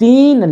$3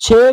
6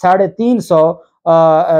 350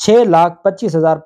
6,25,000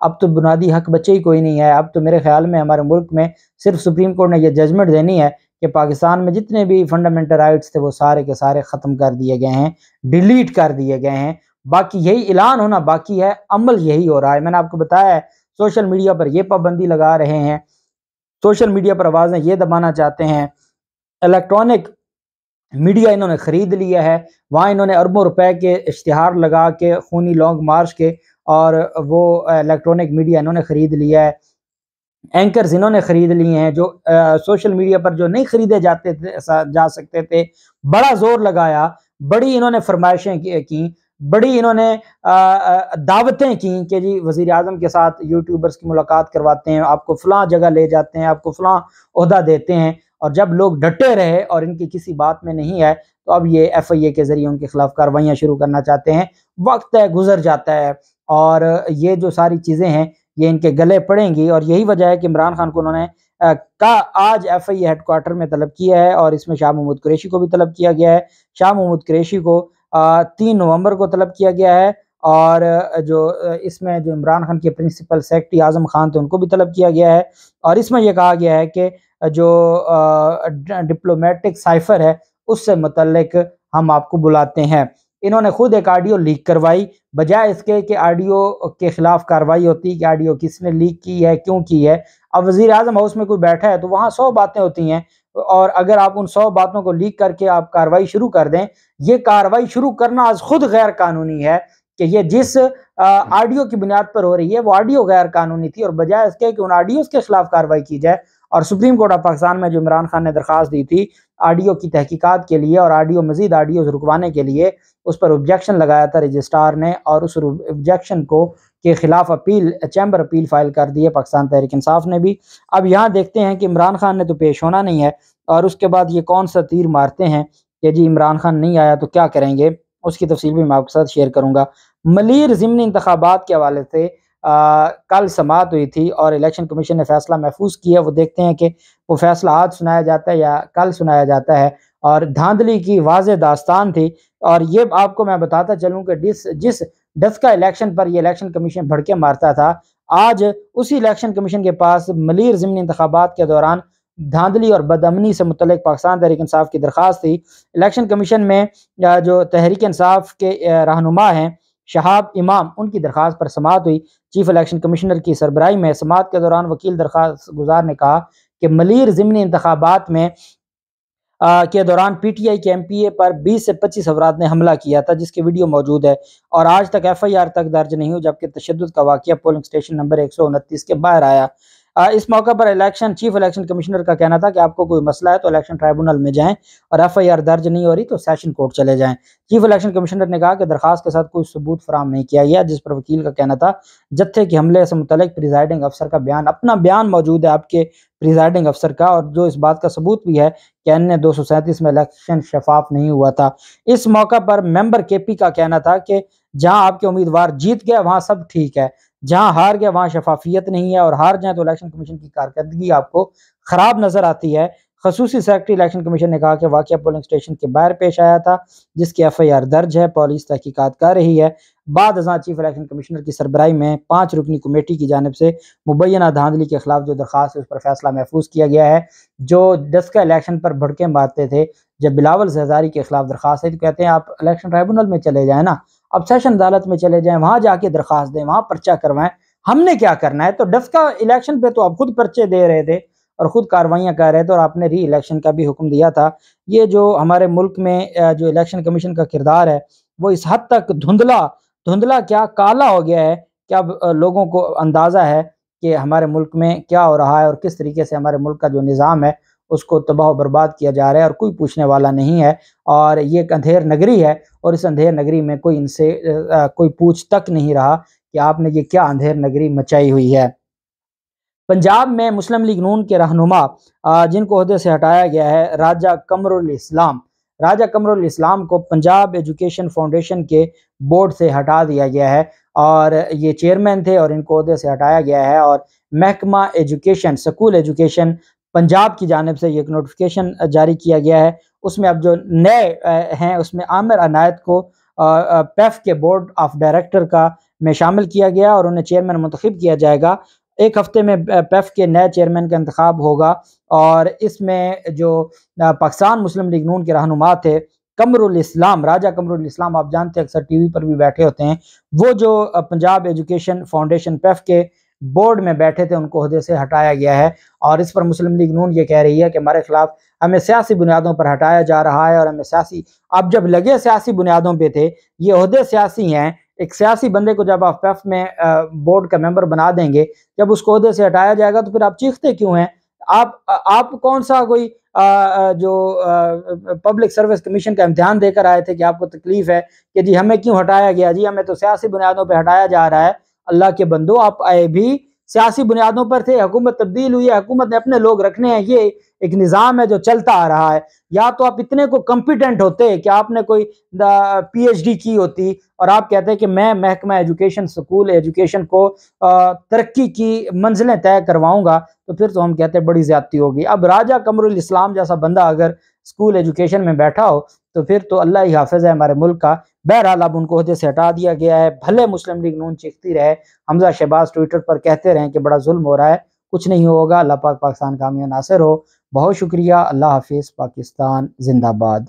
اب تو بنیادی حق بچے ہی کوئی نہیں ہے۔ اب تو میرے خیال میں ہمارے ملک میں صرف سپریم کورٹ نے یہ ججمنٹ دینی ہے کہ پاکستان میں جتنے بھی فنڈامنٹل رائٹس تھے وہ سارے کے سارے ختم کر دیے گئے ہیں، ڈیلیٹ کر دیے گئے ہیں۔ باقی یہی اعلان ہونا باقی ہے، عمل یہی ہو رہا ہے۔ میں نے آپ کو بتایا ہے سوشل میڈیا پر یہ پابندی لگا رہے ہیں، سوشل میڈیا پر آوازیں یہ دبانا چاہتے ہیں، الیکٹرانک میڈیا انہوں نے خرید لیا ہے، وہاں انہوں نے اربوں روپے کے اشتہار لگا کے خونی لانگ مارچ کے، اور وہ الیکٹرانک میڈیا انہوں نے خرید لیا ہے، اینکرز انہوں نے خرید لیے ہیں، جو سوشل میڈیا پر جو نہیں خریدے جا سکتے تھے، بڑا زور لگایا، بڑی انہوں نے فرمائشیں کی، بڑی انہوں نے دعوتیں کی کہ جی وزیر اعظم کے ساتھ یوٹیوبرز کی ملاقات کرواتے ہیں، آپ کو فلاں جگہ لے جاتے ہیں، آپ کو فلاں عہدہ دیتے ہیں، اور جب لوگ ڈٹے رہے اور ان کی کسی بات میں نہیں ہے تو اب یہ ایف آئی اے کے ذریعے ان کے خلاف کارروائیاں شروع کرنا چاہتے ہیں۔ وقت ہے، گزر جاتا ہے، اور یہ جو ساری چیزیں ہیں یہ ان کے گلے پڑیں گی، اور یہی وجہ ہے کہ عمران خان کو انہوں نے آج ایف آئی اے ہیڈ کوارٹر میں طلب کیا ہے، اور اس میں شاہ محمود قریشی کو بھی طلب کیا گیا ہے۔ شاہ محمود قریشی کو 3 نومبر کو طلب کیا گیا ہے، اور جو اس میں جو عمران خان کے پرنسپل سیکرٹری اعظم خان تھے ان کو بھی طلب کیا گیا ہے، اور اس میں یہ کہا گیا ہے کہ جو ڈپلومیٹک سائفر ہے اس سے متعلق ہم آپ کو بلاتے ہیں۔ انہوں نے خود ایک آڈیو لیک کروائی، بجائے اس کے کہ آڈیو کے خلاف کارروائی ہوتی کہ آڈیو کس نے لیک کی ہے، کیوں کی ہے۔ اب وزیر اعظم ہاؤس میں کوئی بیٹھا ہے تو وہاں 100 باتیں ہوتی ہیں، اور اگر آپ ان 100 باتوں کو لیک کر کے آپ کارروائی شروع کر دیں، یہ کارروائی شروع کرنا از خود غیر قانونی ہے، کہ یہ جس آڈیو کی بنیاد پر ہو رہی ہے وہ آڈیو غیر قانونی تھی، اور بجائے اس کے کہ ان آڈیوز کے خلاف کارروائی کی جائے۔ اور سپریم کورٹ آف پاکستان میں جو عمران خان نے درخواست دی تھی آڈیو کی تحقیقات کے لیے اور مزید آڈیوز رکوانے کے لیے، اس پر آبجیکشن لگایا تھا رجسٹرار نے، اور اس آبجیکشن کو کے خلاف چیمبر اپیل فائل کر دی ہے پاکستان تحریک انصاف نے بھی۔ اب یہاں دیکھتے ہیں کہ عمران خان نے تو پیش ہونا نہیں ہے، اور اس کے بعد یہ کون سا تیر مارتے ہیں کہ جی عمران خان نہیں آیا تو کیا کریں گے، اس کی تفصیل بھی میں آپ کے ساتھ شیئر کروں گا۔ ملیر ضمنی انتخابات کے حوالے سے کل سماعت ہوئی تھی، اور الیکشن کمیشن نے فیصلہ محفوظ کیا۔ وہ دیکھتے ہیں کہ وہ فیصلہ آج سنایا جاتا ہے یا کل سنایا جاتا ہے، اور دھاندلی کی واضح داستان تھی۔ اور یہ آپ کو میں بتاتا چلوں کہ جس ڈسکا الیکشن پر یہ الیکشن کمیشن بھڑکے مارتا تھا، آج اسی الیکشن کمیشن کے پاس ملیر ضمنی انتخابات کے دوران دھاندلی اور بدامنی سے متعلق پاکستان تحریک انصاف کی درخواست تھی۔ الیکشن کمیشن میں جو تحریک انصاف کے رہنما ہیں شہاب امام، ان کی درخواست پر سماعت ہوئی۔ چیف الیکشن کمشنر کی سربراہی میں سماعت کے دوران وکیل درخواست گزار نے کہا کہ ملیر ضمنی انتخابات میں کے دوران پی ٹی آئی کے ایم پی اے پر 20 سے 25 افراد نے حملہ کیا تھا، جس کی ویڈیو موجود ہے، اور آج تک ایف آئی آر تک درج نہیں ہوئی، جبکہ تشدد کا واقعہ پولنگ سٹیشن نمبر 129 کے باہر آیا۔ اس موقع پر چیف الیکشن کمشنر کا کہنا تھا کہ آپ کو کوئی مسئلہ ہے تو الیکشن ٹرائبونل میں جائیں، اور ایف آئی آر درج نہیں ہو رہی تو سیشن کورٹ چلے جائیں۔ چیف الیکشن کمشنر نے کہا کہ درخواست کے ساتھ کوئی ثبوت فراہم نہیں کیا گیا، جس پر وکیل کا کہنا تھا جتھے کے حملے سے متعلق پریزائڈنگ افسر کا اپنا بیان موجود ہے آپ کے پریزائڈنگ افسر کا، اور جو اس بات کا ثبوت بھی ہے کہ ان 237 میں الیکشن شفاف نہیں ہوا تھا۔ اس موقع پر ممبر کے پی کا کہنا تھا کہ جہاں آپ کے امیدوار جیت گئے وہاں سب ٹھیک ہے، جہاں ہار گئے وہاں شفافیت نہیں ہے، اور ہار جائیں تو الیکشن کمیشن کی کارکردگی آپ کو خراب نظر آتی ہے۔ خصوصی سیکرٹری الیکشن کمیشن نے کہا کہ واقعہ پولنگ سٹیشن کے باہر پیش آیا تھا، جس کی ایف آئی آر درج ہے، پولیس تحقیقات کر رہی ہے۔ بعد ازاں چیف الیکشن کمشنر کی سربراہی میں 5 رکنی کمیٹی کی جانب سے مبینہ دھاندلی کے خلاف جو درخواست ہے اس پر فیصلہ محفوظ کیا گیا ہے۔ جو ڈسکا الیکشن پر بھڑکے مارتے تھے، جب بلاول زرداری کے خلاف درخواست ہے تو کہتے ہیں آپ الیکشن ٹرائبونل میں چلے جائیں نا، اب سیشن عدالت میں چلے جائیں، وہاں جا کے درخواست دیں، وہاں پرچہ کروائیں، ہم نے کیا کرنا ہے۔ تو ڈسکا الیکشن پہ تو آپ خود پرچے دے رہے تھے اور خود کاروائیاں کر رہے تھے، اور آپ نے ری الیکشن کا بھی حکم دیا تھا۔ یہ جو ہمارے ملک میں جو الیکشن کمیشن کا کردار ہے وہ اس حد تک دھندلا کیا کالا ہو گیا ہے کہ اب لوگوں کو اندازہ ہے کہ ہمارے ملک میں کیا ہو رہا ہے، اور کس طریقے سے ہمارے ملک کا جو نظام ہے اس کو تباہ و برباد کیا جا رہا ہے، اور کوئی پوچھنے والا نہیں ہے، اور یہ ایک اندھیر نگری ہے، اور اس اندھیر نگری میں کوئی ان سے کوئی پوچھ تک نہیں رہا کہ آپ نے یہ کیا اندھیر نگری مچائی ہوئی ہے۔ پنجاب میں مسلم لیگ نون کے رہنما جن کو عہدے سے ہٹایا گیا ہے، راجہ قمر الاسلام کو پنجاب ایجوکیشن فاؤنڈیشن کے بورڈ سے ہٹا دیا گیا ہے، اور یہ چیئرمین تھے اور ان کو عہدے سے ہٹایا گیا ہے، اور محکمہ ایجوکیشن سکول ایجوکیشن پنجاب کی جانب سے ایک نوٹیفیکیشن جاری کیا گیا ہے۔ اس میں اب جو نئے ہیں اس میں عامر عنایت کو پیف کے بورڈ آف ڈائریکٹر کا میں شامل کیا گیا اور انہیں چیئرمین منتخب کیا جائے گا۔ ایک ہفتے میں پیف کے نئے چیئرمین کا انتخاب ہوگا، اور اس میں جو پاکستان مسلم لیگ نون کے رہنما تھے، قمر الاسلام، راجہ قمر الاسلام، آپ جانتے ہیں اکثر ٹی وی پر بھی بیٹھے ہوتے ہیں، وہ جو پنجاب ایجوکیشن فاؤنڈیشن پیف کے بورڈ میں بیٹھے تھے، ان کو عہدے سے ہٹایا گیا ہے۔ اور اس پر مسلم لیگ نون یہ کہہ رہی ہے کہ ہمارے خلاف ہمیں سیاسی بنیادوں پر ہٹایا جا رہا ہے، اور ہمیں سیاسی، اب جب لگے سیاسی بنیادوں پہ تھے، یہ عہدے سیاسی ہیں، ایک سیاسی بندے کو جب آپ پیف میں بورڈ کا ممبر بنا دیں گے، جب اس کو عہدے سے ہٹایا جائے گا تو پھر آپ چیختے کیوں ہیں؟ آپ کون سا کوئی جو پبلک سروس کمیشن کا امتحان دے کر آئے تھے کہ آپ کو تکلیف ہے کہ جی ہمیں کیوں ہٹایا گیا؟ جی ہمیں تو سیاسی بنیادوں پہ ہٹایا جا رہا ہے۔ اللہ کے بندو، آپ آئے بھی سیاسی بنیادوں پر تھے، حکومت تبدیل ہوئی ہے، حکومت نے اپنے لوگ رکھنے ہیں، یہ ایک نظام ہے جو چلتا آ رہا ہے۔ یا تو آپ اتنے کو کمپیٹنٹ ہوتے کہ آپ نے کوئی پی ایچ ڈی کی ہوتی اور آپ کہتے ہیں کہ میں محکمہ ایجوکیشن، سکول ایجوکیشن کو ترقی کی منزلیں طے کرواؤں گا، تو پھر تو ہم کہتے ہیں بڑی زیادتی ہوگی۔ اب راجہ قمر الاسلام جیسا بندہ اگر سکول ایجوکیشن میں بیٹھا ہو تو پھر تو اللہ ہی حافظ ہے ہمارے ملک کا۔ بہرحال اب ان کو عہدے سے ہٹا دیا گیا ہے، بھلے مسلم لیگ نون چیختی رہے، حمزہ شہباز ٹویٹر پر کہتے رہیں کہ بڑا ظلم ہو رہا ہے، کچھ نہیں ہوگا، اللہ پاک پاکستان کا حامی و ناصر ہو۔ بہت شکریہ، اللہ حافظ، پاکستان زندہ باد۔